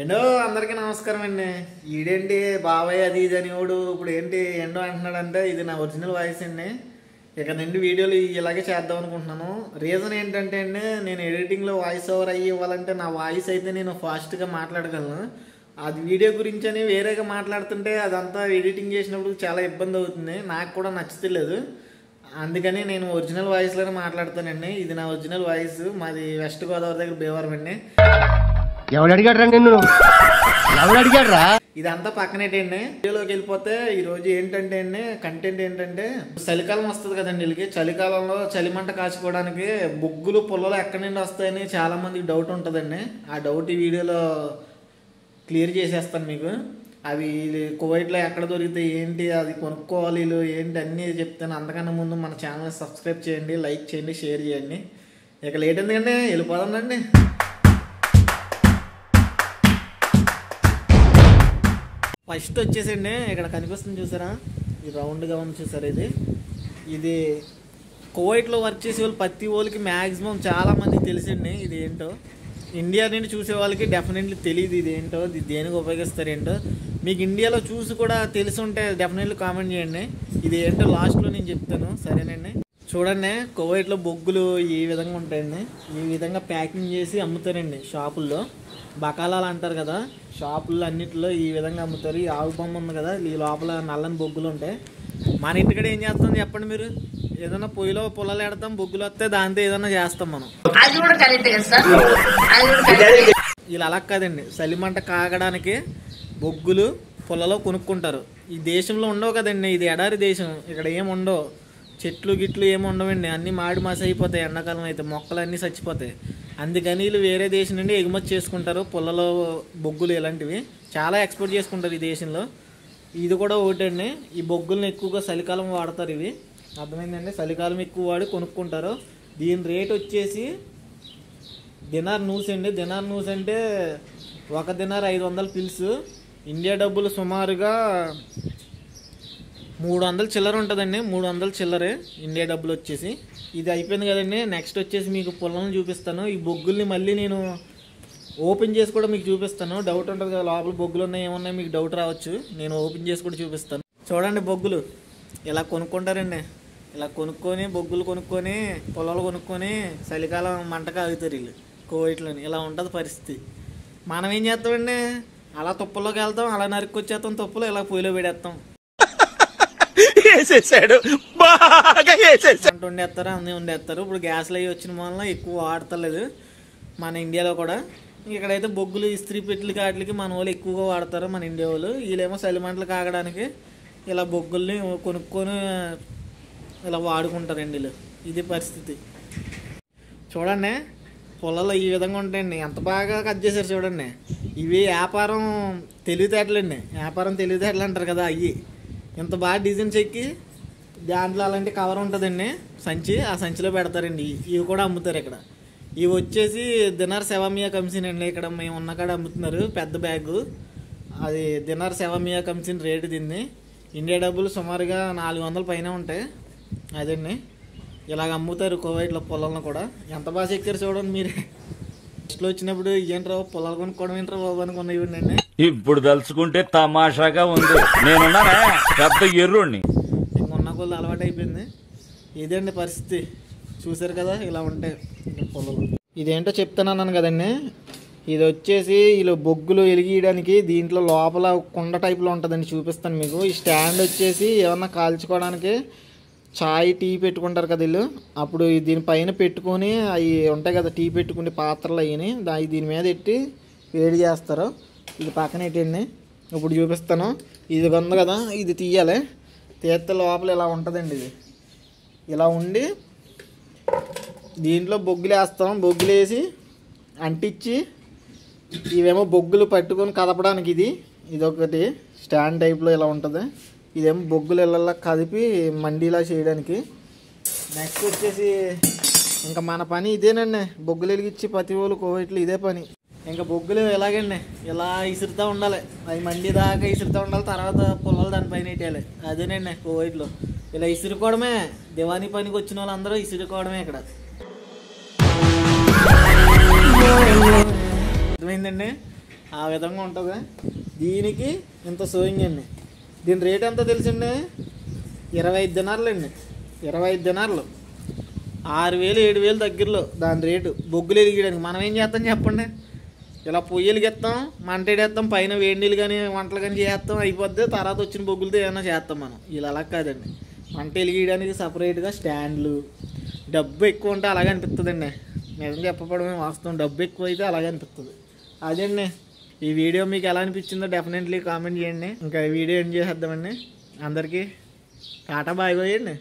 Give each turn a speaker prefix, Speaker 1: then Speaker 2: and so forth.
Speaker 1: Endo అందరికీ నమస్కారం అండి. ఈడేంటి బాబాయ్ అది ఇది అని ఇప్పుడు ఏంటి ఎండో అంటున్నాడంటే ఇది నా ఒరిజినల్ వాయిస్ అండి. ఇక నుండి వీడియోలు ఇలాగే చేద్దాం అనుకుంటున్నాను. రీజన్ ఏంటంటే అండి, నేను ఎడిటింగ్లో వాయిస్ ఓవర్ అయ్యి ఇవ్వాలంటే నా వాయిస్ అయితే నేను ఫాస్ట్గా మాట్లాడగలను. అది వీడియో గురించి అని వేరేగా మాట్లాడుతుంటే అదంతా ఎడిటింగ్ చేసినప్పుడు చాలా ఇబ్బంది అవుతుంది, నాకు కూడా నచ్చలేదు. అందుకని నేను ఒరిజినల్ వాయిస్లోనే మాట్లాడతానండి. ఇది నా ఒరిజినల్ వాయిస్. మాది వెస్ట్ గోదావరి దగ్గర భీమవరం అండి.
Speaker 2: ఎవడు అడిగాడ్రా నిన్ను? ఎవడు అడిగాడ్రా?
Speaker 1: ఇదంతా పక్కనేటండి. వీడియోలోకి వెళ్ళిపోతే ఈరోజు ఏంటంటే అండి, కంటెంట్ ఏంటంటే చలికాలం వస్తుంది కదండి. వీళ్ళకి చలికాలంలో చలిమంట కాచుకోవడానికి బొగ్గులు పుల్లలు ఎక్కడి నుండి వస్తాయని చాలా మందికి డౌట్ ఉంటుందండి. ఆ డౌట్ ఈ వీడియోలో క్లియర్ చేసేస్తాను మీకు. అవి కువైట్లో ఎక్కడ దొరుకుతాయి, ఏంటి, అది కొనుక్కోవాలి వీళ్ళు ఏంటి అన్నీ చెప్తాను. అంతకన్నా ముందు మన ఛానల్ సబ్స్క్రైబ్ చేయండి, లైక్ చేయండి, షేర్ చేయండి. ఇక లేట్ ఎందుకంటే వెళ్ళిపోదామండి. ఫస్ట్ వచ్చేసండి ఇక్కడ కనిపిస్తుంది చూసారా, ఈ రౌండ్గా ఉంది చూసారా, ఇది కువైట్లో వర్క్ చేసే వాళ్ళు ప్రతి వాళ్ళకి మ్యాక్సిమం చాలామందికి తెలిసండి ఇది ఏంటో. ఇండియా నుండి చూసే వాళ్ళకి డెఫినెట్లీ తెలియదు ఇది ఏంటో, ఇది దేనికి ఉపయోగిస్తారు ఏంటో. మీకు ఇండియాలో చూసి కూడా తెలిసి ఉంటే డెఫినెట్లీ కామెంట్ చేయండి. ఇది ఏంటో లాస్ట్లో నేను చెప్తాను, సరేనండి. చూడండి, కువైట్లో బొగ్గులు ఈ విధంగా ఉంటాయండి. ఈ విధంగా ప్యాకింగ్ చేసి అమ్ముతారండి షాపుల్లో. బకాలాలు అంటారు కదా, షాపుల్లో అన్నింటిలో ఈ విధంగా అమ్ముతారు. ఈ ఆవు బొమ్మ ఉంది కదా, ఈ లోపల నల్లని బొగ్గులు ఉంటాయి. మన ఇంటికడ ఏం చేస్తాం చెప్పండి మీరు? ఏదైనా పొయ్యిలో పుల్లలు పెడతాం, బొగ్గులు వస్తే దాంతో ఏదైనా చేస్తాం మనం. ఇలా అలా కాదండి, చలిమంట కాగడానికి బొగ్గులు పుల్లలో కొనుక్కుంటారు. ఈ దేశంలో ఉండవు కదండి, ఇది ఎడారి దేశం. ఇక్కడ ఏమి ఉండవు, చెట్లు గిట్లు ఏమి ఉండవండి. అన్నీ మాడి మాసి అయిపోతాయి, ఎండాకాలం అయితే మొక్కలు అన్నీ చచ్చిపోతాయి. అందుకని వీళ్ళు వేరే దేశం నుండి ఎగుమతి చేసుకుంటారు పుల్లలో బొగ్గులు. ఇలాంటివి చాలా ఎక్స్పోర్ట్ చేసుకుంటారు ఈ దేశంలో. ఇది కూడా ఒకటండి. ఈ బొగ్గులను ఎక్కువగా చలికాలం వాడతారు. ఇవి అర్థమైందండి, చలికాలం ఎక్కువ వాడి కొనుక్కుంటారు. దీని రేట్ వచ్చేసి దినార్ నూస్ అండి. దినార్ నూస్ అంటే ఒక దినార్ 500 పిల్స్. ఇండియా డబ్బులు సుమారుగా 300 చిల్లర ఉంటుందండి. 300 చిల్లరే ఇండియా డబ్బులు వచ్చేసి. ఇది అయిపోయింది కదండి. నెక్స్ట్ వచ్చేసి మీకు పుల్లను చూపిస్తాను. ఈ బొగ్గుల్ని మళ్ళీ నేను ఓపెన్ చేసి కూడా మీకు చూపిస్తాను. డౌట్ ఉంటుంది కదా, లోపల బొగ్గులు ఉన్నాయి ఏమున్నాయి మీకు డౌట్ రావచ్చు. నేను ఓపెన్ చేసి కూడా చూపిస్తాను. చూడండి, బొగ్గులు ఇలా కొనుక్కుంటారండి. ఇలా కొనుక్కొని బొగ్గులు కొనుక్కొని పొలాలు కొనుక్కొని చలికాలం మంటగా ఆగుతారు వీళ్ళు కువైట్లోని. ఇలా ఉంటుంది పరిస్థితి. మనం ఏం చేస్తామండి, అలా తుప్పల్లోకి వెళ్తాం, అలా నరుక్కొచ్చేస్తాం తుప్పలు, ఇలా పొయ్యిలో పెడేస్తాం. వండేస్తారు, అన్నీ వండేస్తారు. ఇప్పుడు గ్యాస్లు అవి వచ్చిన వల్ల ఎక్కువ వాడతలేదు మన ఇండియాలో కూడా. ఇక్కడైతే బొగ్గులు ఇస్త్రీ పెట్టిలు కాటికి మన వాళ్ళు ఎక్కువగా వాడతారు మన ఇండియా వాళ్ళు. వీళ్ళేమో చలిమంటలు కాగడానికి ఇలా బొగ్గుల్ని కొనుక్కొని ఇలా వాడుకుంటారండి వీళ్ళు. ఇది పరిస్థితి. చూడండి, పొలాలు ఈ విధంగా ఉంటాయండి. ఎంత బాగా కట్ చేశారు చూడండి. ఇవి వ్యాపారం తెలివితేటలండి. వ్యాపారం తెలివితేటలు అంటారు కదా, అవి ఇంత బాగా డిజైన్ చెక్కి దాంట్లో అలాంటి కవర్ ఉంటుందండి, సంచి. ఆ సంచిలో పెడతారండి. ఇవి కూడా అమ్ముతారు ఇక్కడ. ఇవి వచ్చేసి దినార్ సెవామియా కంసిన్ అండి. ఇక్కడ మేము ఉన్న కాడ అమ్ముతున్నారు పెద్ద బ్యాగు. అది దినార్ సెవామియా కంసిన్ రేటు దీన్ని. ఇండియా డబ్బులు సుమారుగా 400 పైన ఉంటాయి. అదండి, ఇలాగ అమ్ముతారు కువైట్లో పొలాలను కూడా. ఎంత బాగా చెక్కారు చూడండి మీరు. ఫస్ట్లో వచ్చినప్పుడు ఏంట్రా పొలాలు కొనుక్కోవడం ఏంట్రా బాబు అనుకున్న ఇవ్వండి.
Speaker 3: ఇప్పుడు తలుచుకుంటే తమాషాగా ఉంది. నేనున్నానే పెద్ద ఎర్రుణ్ణి.
Speaker 1: మొన్న కొద్ది అలవాటు అయిపోయింది. ఇదేంటి పరిస్థితి, చూసారు కదా, ఇలా ఉంటాయి పొలాలు. ఇదేంటో చెప్తున్నాను కదండి. ఇది వచ్చేసి వీళ్ళు బొగ్గులు వెలిగియడానికి దీంట్లో లోపల కుండ టైప్లో ఉంటుందండి, చూపిస్తాను మీకు. ఈ స్టాండ్ వచ్చేసి ఏమన్నా కాల్చుకోవడానికి చాయ్ టీ పెట్టుకుంటారు కదా వీళ్ళు. అప్పుడు దీనిపైన పెట్టుకొని అవి ఉంటాయి కదా టీ పెట్టుకునే పాత్రలు, అవి దీని మీద పెట్టి వేడి చేస్తారు. ఇది పక్కన పెట్టండి, ఇప్పుడు చూపిస్తాను. ఇది ఉంది కదా, ఇది తీయాలి. తీస్తే లోపల ఇలా ఉంటుందండి. ఇది ఇలా ఉండి దీంట్లో బొగ్గులు వేస్తాం. బొగ్గులు వేసి అంటించి ఇవేమో బొగ్గులు పట్టుకొని కదపడానికి ఇది ఒకటి స్టాండ్ టైప్లో ఇలా ఉంటుంది. ఇదేమో బొగ్గులు ఇళ్ళ కదిపి మండీలా చేయడానికి. నెక్స్ట్ వచ్చేసి ఇంకా మన పని ఇదేనండి, బొగ్గులు వెలిగించి ప్రతి వాళ్ళు కువైట్లో ఇదే పని. ఇంకా బొగ్గులు ఎలాగండి, ఇలా ఇసురుతూ ఉండాలి. అవి మండి దాకా ఇసురుతూ ఉండాలి. తర్వాత పొలాలు దానిపైన పెట్టేయాలి. అదేనండి కువైట్లో ఇలా ఇసురుకోవడమే. దివానీ పనికి వచ్చిన వాళ్ళందరూ ఇసురుకోవడమే ఇక్కడ. అర్థమైందండి. ఆ విధంగా ఉంటుంది. దీనికి ఇంత సోయింగ్ అండి. దీని రేట్ ఎంత తెలుసండి? 25 దినార్లు అండి. 25 దినార్లు, 6,000 7,000 దగ్గరలో దాని రేటు. బొగ్గులు ఎలిగడానికి మనం ఏం చేస్తాం చెప్పండి? ఇలా పొయ్యిలు గెత్తాం, మంట ఎడేస్తాం, పైన వేడి నీళ్ళు కానీ వంటలు కానీ చేస్తాం, అయిపోద్ది. తర్వాత వచ్చిన బొగ్గులతో ఏమైనా చేస్తాం మనం. ఇలా అలా కాదండి. మంట వెలిగించడానికి సపరేట్గా స్టాండ్లు. డబ్బు ఎక్కువ ఉంటే అలాగే అనిపిస్తుందండి. నిజం చెప్పకపోవడమే వాస్తవం. డబ్బు ఎక్కువ అయితే అలాగే అనిపిస్తుంది. అదండి, ఈ వీడియో మీకు ఎలా అనిపించిందో డెఫినెట్లీ కామెంట్ చేయండి. ఇంకా ఈ వీడియో ఎండ్ చేసేద్దామండి. అందరికీ టాటా బాయ్ బాయ్ అండి.